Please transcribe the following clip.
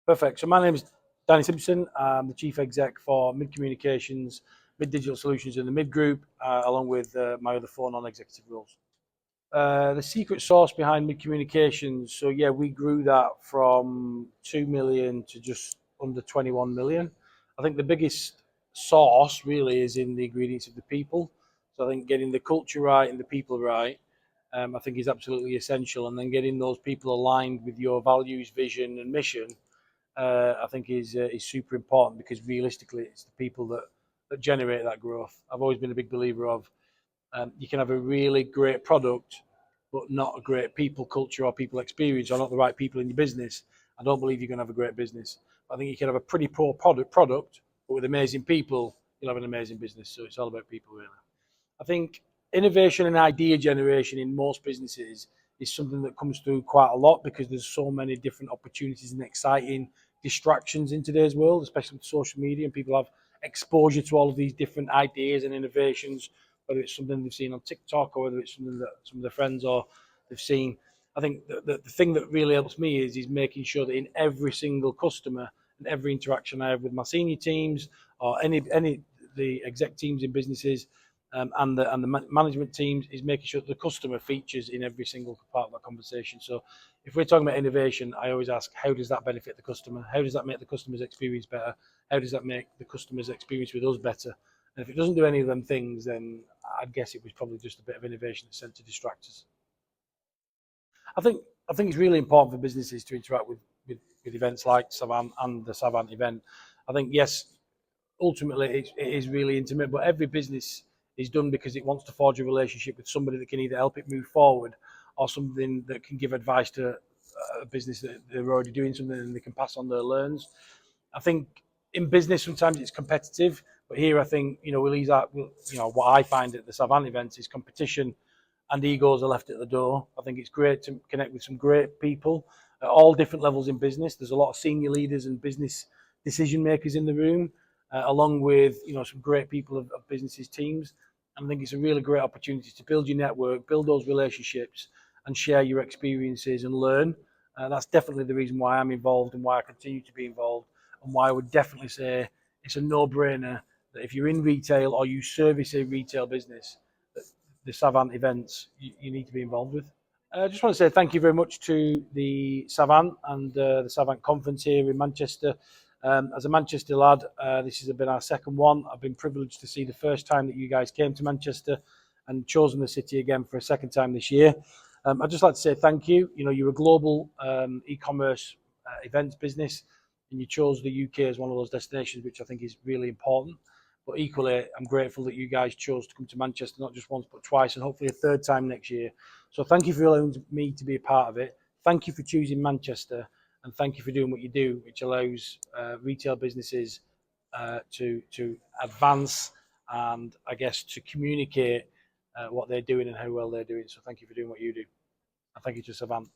Perfect. So my name is Danny Simpson. I'm the Chief Exec for Mid Communications, Mid Digital Solutions in the Mid Group, along with my other four non-executive roles. The secret sauce behind Mid Communications, so yeah, we grew that from 2 million to just under 21 million. I think the biggest sauce really is in the ingredients of the people. So I think getting the culture right and the people right, I think is absolutely essential. And then getting those people aligned with your values, vision, and mission, I think is super important because realistically, it's the people that generate that growth. I've always been a big believer of you can have a really great product, but not a great people culture or people experience, or not the right people in your business. I don't believe you're going to have a great business. I think you can have a pretty poor product, but with amazing people, you'll have an amazing business. So it's all about people, really. I think innovation and idea generation in most businesses is something that comes through quite a lot because there's so many different opportunities and exciting distractions in today's world, especially with social media, and people have exposure to all of these different ideas and innovations, whether it's something they've seen on TikTok or whether it's something that some of their friends or they've seen. I think the thing that really helps me is making sure that in every single customer and every interaction I have with my senior teams or any the exec teams in businesses, and the management teams, is making sure that the customer features in every single part of that conversation. So if we're talking about innovation, I always ask, how does that benefit the customer? How does that make the customer's experience better? How does that make the customer's experience with us better? And if it doesn't do any of them things, then I'd guess it was probably just a bit of innovation that's sent to distract us. I think I think it's really important for businesses to interact with events like Savant and the Savant event. I think yes, ultimately it is really intimate, but every business is done because it wants to forge a relationship with somebody that can either help it move forward or something that can give advice to a business that they're already doing something and they can pass on their learns. I think in business sometimes it's competitive, but here I think we'll ease out. What I find at the Savant events is competition and egos are left at the door. I think it's great to connect with some great people at all different levels in business. There's a lot of senior leaders and business decision makers in the room, along with some great people of businesses teams. And I think it's a really great opportunity to build your network, build those relationships, and share your experiences and learn. That's definitely the reason why I'm involved and why I continue to be involved, and why I would definitely say it's a no-brainer that if you're in retail or you service a retail business, that the Savant events you need to be involved with. I just want to say thank you very much to the Savant and the Savant conference here in Manchester. As a Manchester lad, this has been our second one. I've been privileged to see the first time that you guys came to Manchester and chosen the city again for a second time this year. I'd just like to say thank you. You're a global e-commerce events business, and you chose the UK as one of those destinations, which I think is really important. But equally, I'm grateful that you guys chose to come to Manchester, not just once, but twice, and hopefully a third time next year. So thank you for allowing me to be a part of it. Thank you for choosing Manchester, and thank you for doing what you do, which allows retail businesses to advance and, I guess, to communicate what they're doing and how well they're doing. So thank you for doing what you do. And thank you to Savant.